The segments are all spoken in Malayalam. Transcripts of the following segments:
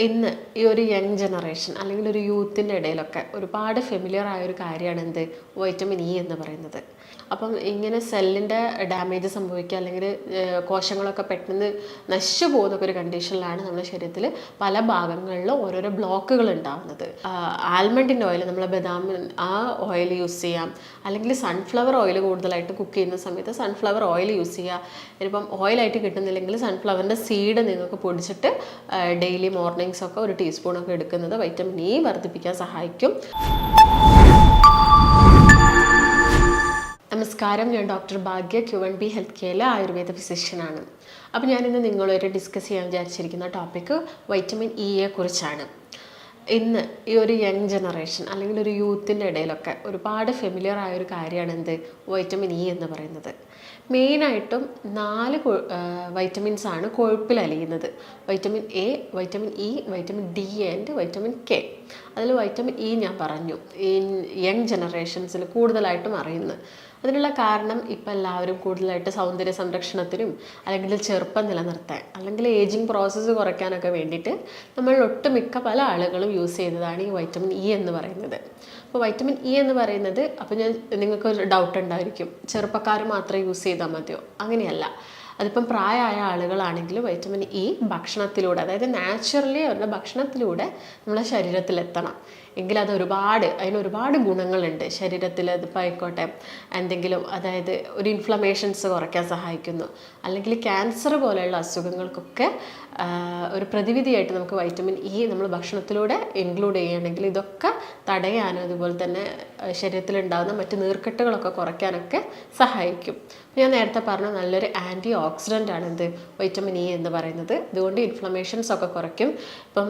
ഇന്ന് ഈ ഒരു യങ് ജനറേഷൻ അല്ലെങ്കിൽ ഒരു യൂത്തിൻ്റെ ഇടയിലൊക്കെ ഒരുപാട് ഫെമിലിയർ ആയ ഒരു കാര്യമാണ് എന്ത് വൈറ്റമിൻ ഇ എന്ന് പറയുന്നത്. അപ്പം ഇങ്ങനെ സെല്ലിൻ്റെ ഡാമേജ് സംഭവിക്കുക അല്ലെങ്കിൽ കോശങ്ങളൊക്കെ പെട്ടെന്ന് നശിച്ചു പോകുന്ന ഒരു കണ്ടീഷനിലാണ് നമ്മുടെ ശരീരത്തിൽ പല ഭാഗങ്ങളിലും ഓരോരോ ബ്ലോക്കുകൾ ഉണ്ടാകുന്നത്. ആൽമണ്ടിൻ്റെ ഓയിൽ, നമ്മൾ ബദാം ആ ഓയിൽ യൂസ് ചെയ്യാം, അല്ലെങ്കിൽ സൺഫ്ലവർ ഓയിൽ കൂടുതലായിട്ട് കുക്ക് ചെയ്യുന്ന സമയത്ത് സൺഫ്ലവർ ഓയിൽ യൂസ് ചെയ്യുക. ഇനിയിപ്പം ഓയിലായിട്ട് കിട്ടുന്നില്ലെങ്കിൽ സൺഫ്ലവറിൻ്റെ സീഡ് നിങ്ങൾക്ക് പൊടിച്ചിട്ട് ഡെയിലി മോർണിംഗ്സ് ഒക്കെ ഒരു ടീസ്പൂണൊക്കെ എടുക്കുന്നത് വൈറ്റമിൻ ഇ വർദ്ധിപ്പിക്കാൻ സഹായിക്കും. നമസ്കാരം, ഞാൻ ഡോക്ടർ ഭാഗ്യ, Q1B ഹെൽത്ത് കെയറിലെ ആയുർവേദ ഫിസിഷ്യനാണ്. അപ്പോൾ ഞാനിന്ന് നിങ്ങളുമായിട്ട് ഡിസ്കസ് ചെയ്യാൻ വിചാരിച്ചിരിക്കുന്ന ടോപ്പിക്ക് വൈറ്റമിൻ ഇയെ കുറിച്ചാണ്. ഇന്ന് ഈ ഒരു യങ് ജനറേഷൻ അല്ലെങ്കിൽ ഒരു യൂത്തിൻ്റെ ഇടയിലൊക്കെ ഒരുപാട് ഫെമിലിയർ ആയ ഒരു കാര്യമാണ് എന്ത് വൈറ്റമിൻ ഇ എന്ന് പറയുന്നത്. മെയിനായിട്ടും 4 വൈറ്റമിൻസ് ആണ് കൊഴുപ്പിൽ അലിയുന്നത്. Vitamin A, vitamin E, vitamin D and vitamin K. അതിൽ വൈറ്റമിൻ ഇ ഞാൻ പറഞ്ഞു ഈ യങ് ജനറേഷൻസിൽ കൂടുതലായിട്ടും അറിയുന്നത്. അതിനുള്ള കാരണം ഇപ്പം എല്ലാവരും കൂടുതലായിട്ട് സൗന്ദര്യ സംരക്ഷണത്തിനും അല്ലെങ്കിൽ ചെറുപ്പം നിലനിർത്താൻ അല്ലെങ്കിൽ ഏജിങ് പ്രോസസ്സ് കുറയ്ക്കാനൊക്കെ വേണ്ടിയിട്ട് നമ്മൾ ഒട്ടുമിക്ക പല ആളുകളും യൂസ് ചെയ്തതാണ് ഈ വൈറ്റമിൻ ഇ എന്ന് പറയുന്നത്. അപ്പോൾ വൈറ്റമിൻ ഇ എന്ന് പറയുന്നത്, അപ്പോൾ നിങ്ങൾക്കൊരു ഡൗട്ട് ഉണ്ടായിരിക്കും, ചെറുപ്പക്കാർ മാത്രമേ യൂസ് ചെയ്താൽ മതിയോ? അങ്ങനെയല്ല. അതിപ്പം പ്രായമായ ആളുകളാണെങ്കിലും വൈറ്റമിൻ ഇ ഭക്ഷണത്തിലൂടെ, അതായത് നാച്ചുറലി അവരുടെ ഭക്ഷണത്തിലൂടെ നമ്മളെ ശരീരത്തിലെത്തണം എങ്കിൽ അതിനൊരുപാട് ഗുണങ്ങളുണ്ട് ശരീരത്തിൽ. അതിപ്പോൾ ആയിക്കോട്ടെ എന്തെങ്കിലും, അതായത് ഒരു ഇൻഫ്ലമേഷൻസ് കുറയ്ക്കാൻ സഹായിക്കുന്നു, അല്ലെങ്കിൽ ക്യാൻസർ പോലെയുള്ള അസുഖങ്ങൾക്കൊക്കെ ഒരു പ്രതിവിധിയായിട്ട് നമുക്ക് വൈറ്റമിൻ ഇ നമ്മൾ ഭക്ഷണത്തിലൂടെ ഇൻക്ലൂഡ് ചെയ്യുകയാണെങ്കിൽ ഇതൊക്കെ തടയാനും അതുപോലെ തന്നെ ശരീരത്തിലുണ്ടാകുന്ന മറ്റ് നീർക്കെട്ടുകളൊക്കെ കുറയ്ക്കാനൊക്കെ സഹായിക്കും. ഞാൻ നേരത്തെ പറഞ്ഞ നല്ലൊരു ആൻറ്റി ഓക്സിഡൻ്റ് ആണ് എന്ത് വൈറ്റമിൻ ഇ എന്ന് പറയുന്നത്. അതുകൊണ്ട് ഇൻഫ്ലമേഷൻസ് ഒക്കെ കുറയ്ക്കും. ഇപ്പം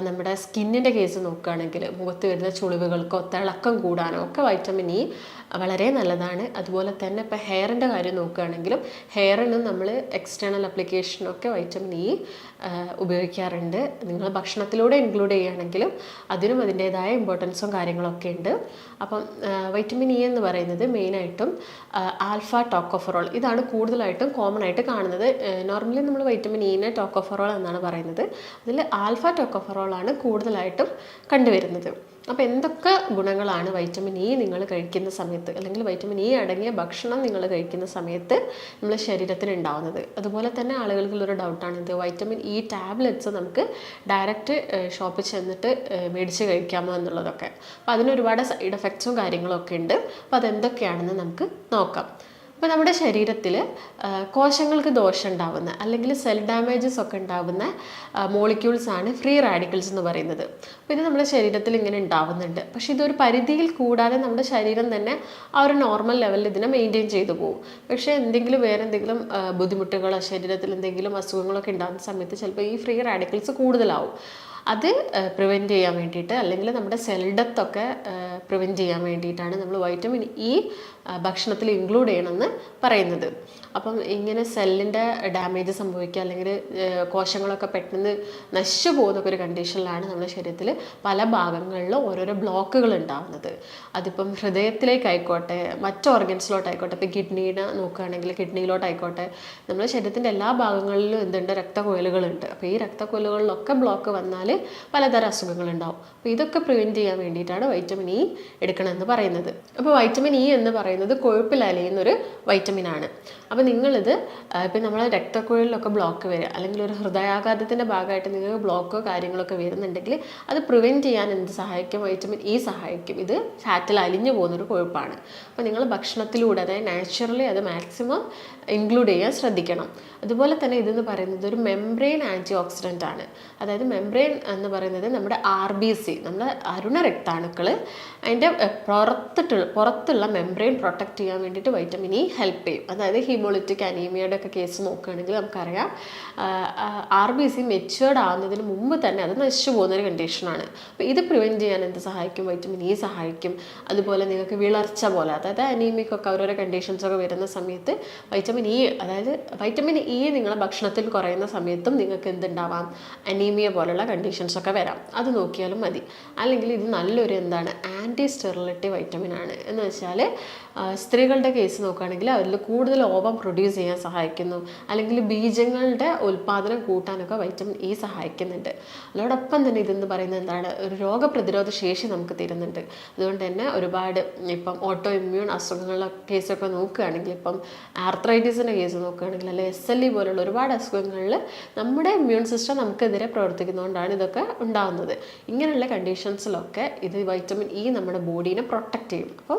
നമ്മുടെ സ്കിന്നിൻ്റെ കേസ് നോക്കുകയാണെങ്കിൽ മുഖത്ത് വരുന്ന ചുളിവുകൾക്കോ തിളക്കം കൂടാനോ ഒക്കെ വൈറ്റമിൻ ഇ വളരെ നല്ലതാണ്. അതുപോലെ തന്നെ ഇപ്പോൾ ഹെയറിൻ്റെ കാര്യം നോക്കുകയാണെങ്കിലും ഹെയറിന് നമ്മൾ എക്സ്റ്റേണൽ അപ്ലിക്കേഷനൊക്കെ വൈറ്റമിൻ ഇ ഉപയോഗിക്കാറുണ്ട്. നിങ്ങൾ ഭക്ഷണത്തിലൂടെ ഇൻക്ലൂഡ് ചെയ്യുകയാണെങ്കിലും അതിനും അതിൻ്റേതായ ഇമ്പോർട്ടൻസും കാര്യങ്ങളൊക്കെ ഉണ്ട്. അപ്പം വൈറ്റമിൻ ഇ എന്ന് പറയുന്നത് മെയിനായിട്ടും ആൽഫ ടോക്കോഫെറോൾ, ഇതാണ് കൂടുതലായിട്ടും കോമൺ ആയിട്ട് കാണുന്നത്. നോർമലി നമ്മൾ വൈറ്റമിൻ ഇനെ ടോക്കോഫെറോൾ എന്നാണ് പറയുന്നത്. അതിൽ ആൽഫ ടോക്കോഫെറോൾ ആണ് കൂടുതലായിട്ടും കണ്ടുവരുന്നത്. അപ്പോൾ എന്തൊക്കെ ഗുണങ്ങളാണ് വൈറ്റമിൻ ഇ നിങ്ങൾ കഴിക്കുന്ന സമയത്ത് അല്ലെങ്കിൽ വൈറ്റമിൻ ഇ അടങ്ങിയ ഭക്ഷണം നിങ്ങൾ കഴിക്കുന്ന സമയത്ത് നമ്മുടെ ശരീരത്തിന് ഉണ്ടാവുന്നത്. അതുപോലെ തന്നെ ആളുകൾക്കുള്ളൊരു ഡൗട്ടാണ് ഇത് വൈറ്റമിൻ ഇ ടാബ്ലറ്റ്സ് നമുക്ക് ഡയറക്റ്റ് ഷോപ്പിൽ ചെന്നിട്ട് മേടിച്ച് കഴിക്കാമോ എന്നുള്ളതൊക്കെ. അപ്പോൾ അതിനൊരുപാട് സൈഡ് എഫക്ട്സും കാര്യങ്ങളൊക്കെ ഉണ്ട്. അപ്പോൾ അതെന്തൊക്കെയാണെന്ന് നമുക്ക് നോക്കാം. അപ്പോൾ നമ്മുടെ ശരീരത്തിൽ കോശങ്ങൾക്ക് ദോഷം ഉണ്ടാവുന്ന അല്ലെങ്കിൽ സെൽ ഡാമേജസ് ഒക്കെ ഉണ്ടാവുന്ന മോളിക്യൂൾസാണ് ഫ്രീ റാഡിക്കൽസ് എന്ന് പറയുന്നത്. അപ്പോൾ ഇത് നമ്മുടെ ശരീരത്തിൽ ഇങ്ങനെ ഉണ്ടാവുന്നുണ്ട്. പക്ഷേ ഇതൊരു പരിധിയിൽ കൂടാതെ നമ്മുടെ ശരീരം തന്നെ ആ ഒരു നോർമൽ ലെവലിൽ ഇതിനെ മെയിൻറ്റെയിൻ ചെയ്തു പോകും. പക്ഷേ വേറെ എന്തെങ്കിലും ബുദ്ധിമുട്ടുകളോ ശരീരത്തിൽ എന്തെങ്കിലും അസുഖങ്ങളൊക്കെ ഉണ്ടാകുന്ന സമയത്ത് ചിലപ്പോൾ ഈ ഫ്രീ റാഡിക്കൽസ് കൂടുതലാവും. അത് പ്രിവെൻറ്റ് ചെയ്യാൻ വേണ്ടിയിട്ട് അല്ലെങ്കിൽ നമ്മുടെ സെൽ ഡെത്തൊക്കെ പ്രിവെൻറ്റ് ചെയ്യാൻ വേണ്ടിയിട്ടാണ് നമ്മൾ വൈറ്റമിൻ ഇ ഭക്ഷണത്തിൽ ഇൻക്ലൂഡ് ചെയ്യണമെന്ന് പറയുന്നത്. അപ്പം ഇങ്ങനെ സെല്ലിൻ്റെ ഡാമേജ് സംഭവിക്കുക അല്ലെങ്കിൽ കോശങ്ങളൊക്കെ പെട്ടെന്ന് നശിച്ചു പോകുന്ന ഒരു കണ്ടീഷനിലാണ് നമ്മുടെ ശരീരത്തിൽ പല ഭാഗങ്ങളിലും ഓരോരോ ബ്ലോക്കുകൾ ഉണ്ടാകുന്നത്. അതിപ്പം ഹൃദയത്തിലേക്കായിക്കോട്ടെ മറ്റ് ഓർഗൻസിലോട്ടായിക്കോട്ടെ, ഇപ്പോൾ കിഡ്നീനെ നോക്കുകയാണെങ്കിൽ കിഡ്നിയിലോട്ടായിക്കോട്ടെ, നമ്മുടെ ശരീരത്തിൻ്റെ എല്ലാ ഭാഗങ്ങളിലും എന്തുണ്ട്, രക്തക്കുഴലുകളുണ്ട്. അപ്പോൾ ഈ രക്തക്കുഴലുകളിലൊക്കെ ബ്ലോക്ക് വന്നാൽ പലതരം അസുഖങ്ങളുണ്ടാവും. അപ്പോൾ ഇതൊക്കെ പ്രിവെൻറ്റ് ചെയ്യാൻ വേണ്ടിയിട്ടാണ് വൈറ്റമിൻ ഇ എടുക്കണമെന്ന് പറയുന്നത്. അപ്പോൾ വൈറ്റമിൻ ഇ എന്ന് പറയുന്നത് കൊഴുപ്പിൽ അലിയുന്നൊരു വൈറ്റമിനാണ്. അപ്പോൾ നിങ്ങളിത് ഇപ്പം നമ്മളെ രക്തക്കുഴലിലൊക്കെ ബ്ലോക്ക് വരിക അല്ലെങ്കിൽ ഒരു ഹൃദയാഘാതത്തിൻ്റെ ഭാഗമായിട്ട് നിങ്ങൾക്ക് ബ്ലോക്കോ കാര്യങ്ങളൊക്കെ വരുന്നുണ്ടെങ്കിൽ അത് പ്രിവെൻറ്റ് ചെയ്യാൻ എന്ത് സഹായിക്കും? വൈറ്റമിൻ ഇ സഹായിക്കും. ഇത് ഫാറ്റിൽ അലിഞ്ഞു പോകുന്നൊരു കൊഴുപ്പാണ്. അപ്പോൾ നിങ്ങൾ ഭക്ഷണത്തിലൂടെ, അതായത് നാച്ചുറലി അത് മാക്സിമം ഇൻക്ലൂഡ് ചെയ്യാൻ ശ്രദ്ധിക്കണം. അതുപോലെ തന്നെ ഇതെന്ന് പറയുന്നത് ഒരു മെംബ്രെയിൻ ആൻറ്റി ഓക്സിഡൻ്റ് ആണ്. അതായത് മെംബ്രെയിൻ എന്ന് പറയുന്നത് നമ്മുടെ RBC, നമ്മുടെ അരുണരക്താണുക്കൾ, അതിൻ്റെ പുറത്തുള്ള മെംബ്രെയിൻ പ്രൊട്ടക്റ്റ് ചെയ്യാൻ വേണ്ടിയിട്ട് വൈറ്റമിൻ ഇ ഹെൽപ്പ് ചെയ്യും. അതായത് ഹീമോളിറ്റിക് അനീമിയയുടെ ഒക്കെ കേസ് നോക്കുകയാണെങ്കിൽ നമുക്കറിയാം RBC മെച്യൂർഡ് ആവുന്നതിന് മുമ്പ് തന്നെ അത് നശിച്ചു പോകുന്നൊരു കണ്ടീഷനാണ്. അപ്പോൾ ഇത് പ്രിവെൻറ്റ് ചെയ്യാൻ എന്ത് സഹായിക്കും? വൈറ്റമിൻ ഇ സഹായിക്കും. അതുപോലെ നിങ്ങൾക്ക് വിളർച്ച പോലെ, അതായത് അനീമിക്കൊക്കെ ഓരോരോ കണ്ടീഷൻസൊക്കെ വരുന്ന സമയത്ത് വൈറ്റമിൻ ഇ നിങ്ങളെ ഭക്ഷണത്തിൽ കുറയുന്ന സമയത്തും നിങ്ങൾക്ക് എന്തുണ്ടാവാം? അനീമിയ പോലുള്ള കണ്ടീഷൻസൊക്കെ വരാം. അത് നോക്കിയാലും മതി. അല്ലെങ്കിൽ ഇത് നല്ലൊരു ആൻറ്റി സ്റ്റെറിലിറ്റി വൈറ്റമിൻ ആണ്. എന്ന് വെച്ചാൽ സ്ത്രീകളുടെ കേസ് നോക്കുകയാണെങ്കിൽ അതിൽ കൂടുതൽ ഓവം പ്രൊഡ്യൂസ് ചെയ്യാൻ സഹായിക്കുന്നു, അല്ലെങ്കിൽ ബീജങ്ങളുടെ ഉൽപ്പാദനം കൂട്ടാനൊക്കെ വൈറ്റമിൻ ഇ സഹായിക്കുന്നുണ്ട്. അതോടൊപ്പം തന്നെ ഇതെന്ന് പറയുന്നത് എന്താണ്, ഒരു രോഗപ്രതിരോധ ശേഷി നമുക്ക് തരുന്നുണ്ട്. അതുകൊണ്ട് തന്നെ ഒരുപാട് ഇപ്പം ഓട്ടോ ഇമ്മ്യൂൺ അസുഖങ്ങളുടെ കേസൊക്കെ നോക്കുകയാണെങ്കിൽ, ഇപ്പം ആർത്രൈറ്റിസിൻ്റെ കേസ് നോക്കുകയാണെങ്കിൽ, അല്ലെങ്കിൽ SLE പോലുള്ള ഒരുപാട് അസുഖങ്ങളിൽ നമ്മുടെ ഇമ്മ്യൂൺ സിസ്റ്റം നമുക്കെതിരെ പ്രവർത്തിക്കുന്നതുകൊണ്ടാണ് ഇതൊക്കെ ഉണ്ടാകുന്നത്. ഇങ്ങനെയുള്ള കണ്ടീഷൻസിലൊക്കെ ഇത് വൈറ്റമിൻ ഇ നമ്മുടെ ബോഡീനെ പ്രൊട്ടക്റ്റ് ചെയ്യും. അപ്പോൾ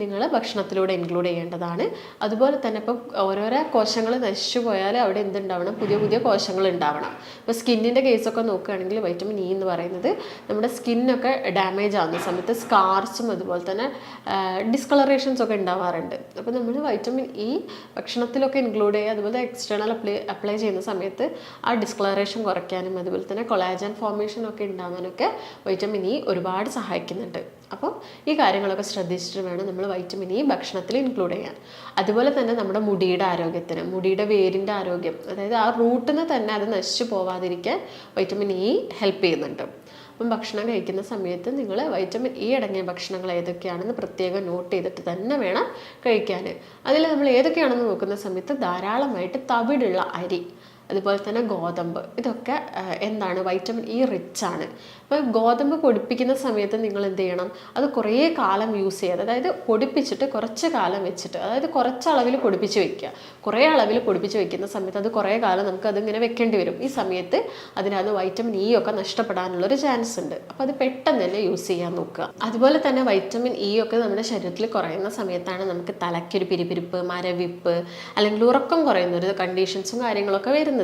നിങ്ങൾ ഭക്ഷണത്തിലൂടെ ഇൻക്ലൂഡ് ചെയ്യേണ്ടതാണ്. അതുപോലെ തന്നെ ഇപ്പം ഓരോരോ കോശങ്ങൾ നശിച്ചു പോയാൽ അവിടെ എന്തുണ്ടാവണം, പുതിയ പുതിയ കോശങ്ങൾ ഉണ്ടാവണം. ഇപ്പോൾ സ്കിന്നിൻ്റെ കേസൊക്കെ നോക്കുകയാണെങ്കിൽ വൈറ്റമിൻ ഇ എന്ന് പറയുന്നത് നമ്മുടെ സ്കിന്നൊക്കെ ഡാമേജ് ആവുന്ന സമയത്ത് സ്കാർസും അതുപോലെ തന്നെ ഡിസ്കളറേഷൻസ് ഒക്കെ ഉണ്ടാവാറുണ്ട്. അപ്പോൾ നമ്മൾ വൈറ്റമിൻ ഇ ഭക്ഷണത്തിലൊക്കെ ഇൻക്ലൂഡ് ചെയ്യുക. അതുപോലെ എക്സ്റ്റേണൽ അപ്ലൈ ചെയ്യുന്ന സമയത്ത് ആ ഡിസ്കളറേഷൻ കുറയ്ക്കാനും അതുപോലെ തന്നെ കൊളാജൻ ഫോർമേഷൻ ഒക്കെ ഉണ്ടാകാനൊക്കെ വൈറ്റമിൻ ഇ ഒരുപാട് സഹായിക്കുന്നുണ്ട്. അപ്പോൾ ഈ കാര്യങ്ങളൊക്കെ ശ്രദ്ധിച്ചിട്ട് വേണം നമ്മൾ വൈറ്റമിൻ ഇ ഭക്ഷണത്തിൽ ഇൻക്ലൂഡ് ചെയ്യാൻ. അതുപോലെ തന്നെ നമ്മുടെ മുടിയുടെ ആരോഗ്യത്തിന്, മുടിയുടെ വേരിൻ്റെ ആരോഗ്യം, അതായത് ആ റൂട്ടിൽ നിന്ന് തന്നെ അത് നശിച്ചു പോവാതിരിക്കാൻ വൈറ്റമിൻ ഇ ഹെൽപ്പ് ചെയ്യുന്നുണ്ട്. അപ്പം ഭക്ഷണം കഴിക്കുന്ന സമയത്ത് നിങ്ങൾ വൈറ്റമിൻ ഇ അടങ്ങിയ ഭക്ഷണങ്ങൾ ഏതൊക്കെയാണെന്ന് പ്രത്യേകം നോട്ട് ചെയ്തിട്ട് തന്നെ വേണം കഴിക്കാൻ. അതിൽ നമ്മൾ ഏതൊക്കെയാണെന്ന് നോക്കുന്ന സമയത്ത് ധാരാളമായിട്ട് തവിടുള്ള അരി, അതുപോലെ തന്നെ ഗോതമ്പ്, ഇതൊക്കെ എന്താണ് വൈറ്റമിൻ ഇ റിച്ച് ആണ്. അപ്പോൾ ഗോതമ്പ് പൊടിപ്പിക്കുന്ന സമയത്ത് നിങ്ങൾ എന്ത് ചെയ്യണം, അത് കുറേ കാലം യൂസ് ചെയ്യാതെ, അതായത് പൊടിപ്പിച്ചിട്ട് കുറച്ച് കാലം വെച്ചിട്ട്, അതായത് കുറച്ച് അളവിൽ പൊടിപ്പിച്ച് വെക്കുക. കുറേ അളവിൽ പൊടിപ്പിച്ച് വെക്കുന്ന സമയത്ത് അത് കുറേ കാലം നമുക്ക് അതിങ്ങനെ വെക്കേണ്ടി വരും. ഈ സമയത്ത് അതിനകത്ത് വൈറ്റമിൻ ഇ ഒക്കെ നഷ്ടപ്പെടാനുള്ളൊരു ചാൻസ് ഉണ്ട്. അപ്പോൾ അത് പെട്ടെന്ന് തന്നെ യൂസ് ചെയ്യാൻ നോക്കുക. അതുപോലെ തന്നെ വൈറ്റമിൻ ഇ ഒക്കെ നമ്മുടെ ശരീരത്തിൽ കുറയുന്ന സമയത്താണ് നമുക്ക് തലയ്ക്കൊരു പിരിപിരിപ്പ്, മരവിപ്പ്, അല്ലെങ്കിൽ ഉറക്കം കുറയുന്ന ഒരു കണ്ടീഷൻസും കാര്യങ്ങളൊക്കെ വരുന്നത്.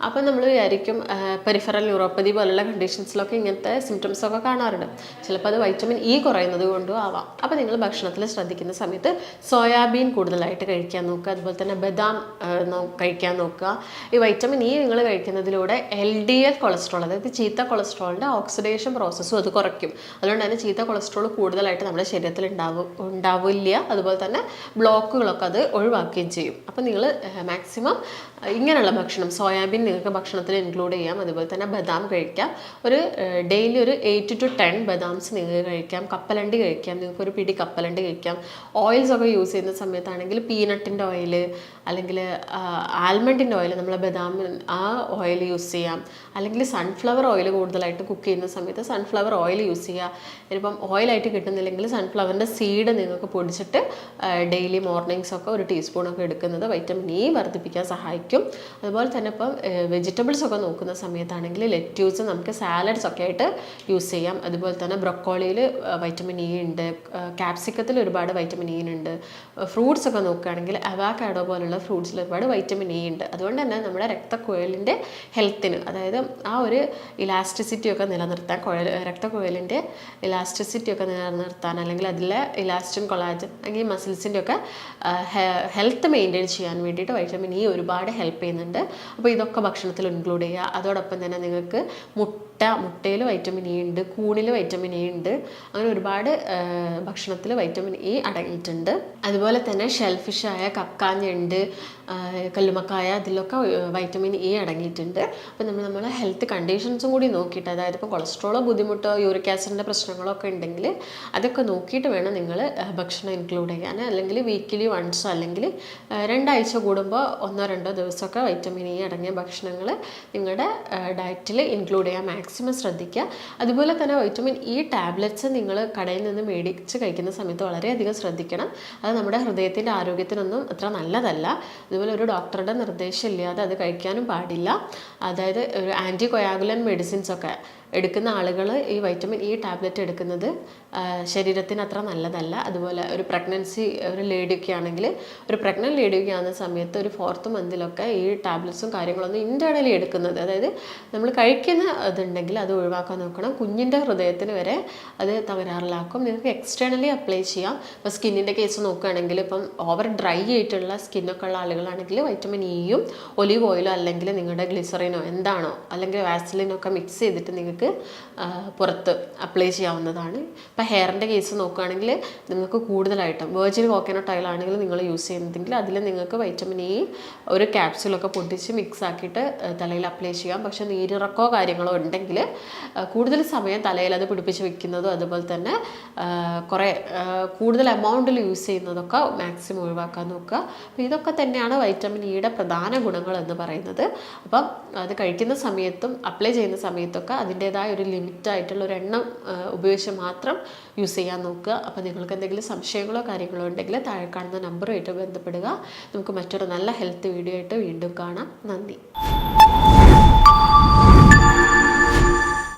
അപ്പോൾ നമ്മൾ വിചാരിക്കും പെരിഫറൽ ന്യൂറോപ്പതി പോലുള്ള കണ്ടീഷൻസിലൊക്കെ ഇങ്ങനത്തെ സിംറ്റംസ് ഒക്കെ കാണാറുണ്ട്. ചിലപ്പോൾ അത് വൈറ്റമിൻ ഇ കുറയുന്നത് കൊണ്ടും ആവാം. അപ്പോൾ നിങ്ങൾ ഭക്ഷണത്തിൽ ശ്രദ്ധിക്കുന്ന സമയത്ത് സോയാബീൻ കൂടുതലായിട്ട് കഴിക്കാൻ നോക്കുക. അതുപോലെ തന്നെ ബദാം കഴിക്കാൻ നോക്കുക. ഈ വൈറ്റമിൻ ഇ നിങ്ങൾ കഴിക്കുന്നതിലൂടെ LDL കൊളസ്ട്രോൾ, അതായത് ചീത്ത കൊളസ്ട്രോളിൻ്റെ ഓക്സിഡേഷൻ പ്രോസസ്സും അത് കുറയ്ക്കും. അതുകൊണ്ട് തന്നെ ചീത്ത കൊളസ്ട്രോൾ കൂടുതലായിട്ട് നമ്മുടെ ശരീരത്തിൽ ഉണ്ടാവില്ല. അതുപോലെ തന്നെ ബ്ലോക്കുകളൊക്കെ അത് ഒഴിവാക്കുകയും ചെയ്യും. അപ്പോൾ നിങ്ങൾ മാക്സിമം ഇങ്ങനെയുള്ള ഭക്ഷണം, സോയാബീൻ നിങ്ങൾക്ക് ഭക്ഷണത്തിൽ ഇൻക്ലൂഡ് ചെയ്യാം. അതുപോലെ തന്നെ ബദാം കഴിക്കാം. ഒരു ഡെയിലി ഒരു 8 to 10 ബദാംസ് നിങ്ങൾക്ക് കഴിക്കാം. കപ്പലണ്ടി കഴിക്കാം, നിങ്ങൾക്ക് ഒരു പിടി കപ്പലണ്ടി കഴിക്കാം. ഓയിൽസ് ഒക്കെ യൂസ് ചെയ്യുന്ന സമയത്താണെങ്കിൽ പീനട്ടിൻ്റെ ഓയിൽ അല്ലെങ്കിൽ ആൽമണ്ടിൻ്റെ ഓയിൽ, നമ്മൾ ബദാം ആ ഓയിൽ യൂസ് ചെയ്യാം. അല്ലെങ്കിൽ സൺഫ്ലവർ ഓയിൽ കൂടുതലായിട്ട് കുക്ക് ചെയ്യുന്ന സമയത്ത് സൺഫ്ലവർ ഓയിൽ യൂസ് ചെയ്യുക. ഇനിയിപ്പം ഓയിലായിട്ട് കിട്ടുന്നില്ലെങ്കിൽ സൺഫ്ലവറിൻ്റെ സീഡ് നിങ്ങൾക്ക് പൊടിച്ചിട്ട് ഡെയിലി മോർണിംഗ്സൊക്കെ ഒരു ടീസ്പൂണൊക്കെ എടുക്കുന്നത് വൈറ്റമിൻ ഇ വർദ്ധിപ്പിക്കാൻ സഹായിക്കും. അതുപോലെ തന്നെ ഇപ്പം വെജിറ്റബിൾസ് ഒക്കെ നോക്കുന്ന സമയത്താണെങ്കിൽ ലെറ്റ്യൂസ് നമുക്ക് സാലഡ്സ് ഒക്കെ ആയിട്ട് യൂസ് ചെയ്യാം. അതുപോലെ തന്നെ ബ്രൊക്കോളിയിൽ വൈറ്റമിൻ ഇ ഉണ്ട്, ക്യാപ്സിക്കത്തിൽ ഒരുപാട് വൈറ്റമിൻ ഇ ഉണ്ട്. ഫ്രൂട്ട്സ് ഒക്കെ നോക്കുകയാണെങ്കിൽ അവാക്കാഡോ പോലുള്ള ഫ്രൂട്ട്സിൽ ഒരുപാട് വൈറ്റമിൻ ഇ ഉണ്ട്. അതുകൊണ്ട് തന്നെ നമ്മുടെ രക്തക്കുഴലിൻ്റെ ഹെൽത്തിന്, അതായത് ആ ഒരു ഇലാസ്റ്റിസിറ്റി ഒക്കെ നിലനിർത്താൻ, രക്തക്കുഴലിൻ്റെ ഇലാസ്റ്റിസിറ്റി ഒക്കെ നിലനിർത്താൻ, അല്ലെങ്കിൽ അതിലെ ഇലാസ്റ്റിൻ, കൊളാജൻ അല്ലെങ്കിൽ മസിൽസിൻ്റെ ഒക്കെ ഹെൽത്ത് മെയിൻറ്റെയിൻ ചെയ്യാൻ വേണ്ടിയിട്ട് വൈറ്റമിൻ ഇ ഒരുപാട് ഹെൽപ്പ് ചെയ്യുന്നുണ്ട്. അപ്പോൾ ഇതൊക്കെ ഭക്ഷണത്തിൽ ഇൻക്ലൂഡ് ചെയ്യുക. അതോടൊപ്പം തന്നെ നിങ്ങൾക്ക് മുട്ടയിൽ വൈറ്റമിൻ ഇ ഉണ്ട്, കൂണിൽ വൈറ്റമിൻ ഇ ഉണ്ട്. അങ്ങനെ ഒരുപാട് ഭക്ഷണത്തിൽ വൈറ്റമിൻ ഇ അടങ്ങിയിട്ടുണ്ട്. അതുപോലെ തന്നെ ഷെൽഫിഷായ കക്കാഞ്ഞുണ്ട്, കല്ലുമക്കായ, അതിലൊക്കെ വൈറ്റമിൻ ഇ അടങ്ങിയിട്ടുണ്ട്. അപ്പോൾ നമ്മളെ ഹെൽത്ത് കണ്ടീഷൻസും കൂടി നോക്കിയിട്ട്, അതായത് ഇപ്പോൾ കൊളസ്ട്രോളോ ബുദ്ധിമുട്ടോ യൂറിക് ആസിഡിൻ്റെ പ്രശ്നങ്ങളൊക്കെ ഉണ്ടെങ്കിൽ അതൊക്കെ നോക്കിയിട്ട് വേണം നിങ്ങൾ ഭക്ഷണം ഇൻക്ലൂഡ് ചെയ്യാൻ. അല്ലെങ്കിൽ വീക്കിലി വൺസോ അല്ലെങ്കിൽ 2 ആഴ്ച കൂടുമ്പോൾ 1-2 ദിവസമൊക്കെ വൈറ്റമിൻ ഇ അടങ്ങിയ ഭക്ഷണങ്ങൾ നിങ്ങളുടെ ഡയറ്റിൽ ഇൻക്ലൂഡ് ചെയ്യാൻ മാക്സിമം ശ്രദ്ധിക്കുക. അതുപോലെ തന്നെ വൈറ്റമിൻ ഇ ടാബ്ലറ്റ്സ് നിങ്ങൾ കടയിൽ നിന്ന് മേടിച്ച് കഴിക്കുന്ന സമയത്ത് വളരെയധികം ശ്രദ്ധിക്കണം. അത് നമ്മുടെ ഹൃദയത്തിൻ്റെ ആരോഗ്യത്തിനൊന്നും അത്ര നല്ലതല്ല. അതുപോലെ ഒരു ഡോക്ടറുടെ നിർദ്ദേശം ഇല്ലാതെ അത് കഴിക്കാനും പാടില്ല. അതായത് ഒരു ആൻറ്റി കൊയാഗുലൻ മെഡിസിൻസ് ഒക്കെ എടുക്കുന്ന ആളുകൾ ഈ വൈറ്റമിൻ ഇ ടാബ്ലറ്റ് എടുക്കുന്നത് ശരീരത്തിന് അത്ര നല്ലതല്ല. അതുപോലെ ഒരു പ്രഗ്നൻസി, ഒരു ലേഡിയൊക്കെ ആണെങ്കിൽ, ഒരു പ്രഗ്നൻറ്റ് ലേഡിയൊക്കെ ആകുന്ന സമയത്ത് ഒരു 4th മന്തിലൊക്കെ ഈ ടാബ്ലറ്റ്സും കാര്യങ്ങളൊന്നും ഇൻറ്റേർണലി എടുക്കുന്നത്, അതായത് നമ്മൾ കഴിക്കുന്ന ഇതുണ്ടെങ്കിൽ അത് ഒഴിവാക്കാൻ നോക്കണം. കുഞ്ഞിൻ്റെ ഹൃദയത്തിന് വരെ അത് തകരാറിലാക്കും. നിങ്ങൾക്ക് എക്സ്റ്റേണലി അപ്ലൈ ചെയ്യാം. ഇപ്പോൾ സ്കിന്നിൻ്റെ കേസ് നോക്കുകയാണെങ്കിൽ, ഇപ്പം ഓവർ ഡ്രൈ ആയിട്ടുള്ള സ്കിന്നൊക്കെ ഉള്ള ആളുകളാണെങ്കിൽ വൈറ്റമിൻ ഇയും ഒലിവ് ഓയിലോ അല്ലെങ്കിൽ നിങ്ങളുടെ ഗ്ലിസറിനോ എന്താണോ അല്ലെങ്കിൽ വാസലിനോ ഒക്കെ മിക്സ് ചെയ്തിട്ട് നിങ്ങൾക്ക് നിങ്ങൾക്ക് പുറത്ത് അപ്ലൈ ചെയ്യാവുന്നതാണ്. ഇപ്പോൾ ഹെയറിൻ്റെ കേസ് നോക്കുകയാണെങ്കിൽ നിങ്ങൾക്ക് കൂടുതലായിട്ടും വെർജിൻ കോക്കനട്ട് ഓയിൽ ആണെങ്കിൽ നിങ്ങൾ യൂസ് ചെയ്യുന്നതെങ്കിൽ അതിൽ നിങ്ങൾക്ക് വൈറ്റമിൻ ഇ ഒരു ക്യാപ്സ്യൂളൊക്കെ പൊട്ടിച്ച് മിക്സ് ആക്കിയിട്ട് തലയിൽ അപ്ലൈ ചെയ്യാം. പക്ഷേ നീരിറക്കോ കാര്യങ്ങളോ ഉണ്ടെങ്കിൽ കൂടുതൽ സമയം തലയിൽ അത് പിടിപ്പിച്ച് വെക്കുന്നതും അതുപോലെ തന്നെ കുറേ കൂടുതൽ എമൗണ്ടിൽ യൂസ് ചെയ്യുന്നതൊക്കെ മാക്സിമം ഒഴിവാക്കാൻ നോക്കുക. അപ്പോൾ ഇതൊക്കെ തന്നെയാണ് വൈറ്റമിൻ ഇയുടെ പ്രധാന ഗുണങ്ങൾ എന്ന് പറയുന്നത്. അപ്പം അത് കഴിക്കുന്ന സമയത്തും അപ്ലൈ ചെയ്യുന്ന സമയത്തൊക്കെ അതിൻ്റേതായ ഒരു ലിമിറ്റായിട്ടുള്ള ഒരു എണ്ണം ഉപയോഗിച്ച് മാത്രം യൂസ് ചെയ്യാൻ നോക്കുക. അപ്പോൾ നിങ്ങൾക്ക് എന്തെങ്കിലും സംശയങ്ങളോ കാര്യങ്ങളോ ഉണ്ടെങ്കിൽ താഴെ കാണുന്ന നമ്പറുമായിട്ട് ബന്ധപ്പെടുക. നമുക്ക് മറ്റൊരു നല്ല ഹെൽത്ത് വീഡിയോ ആയിട്ട് വീണ്ടും കാണാം. നന്ദി.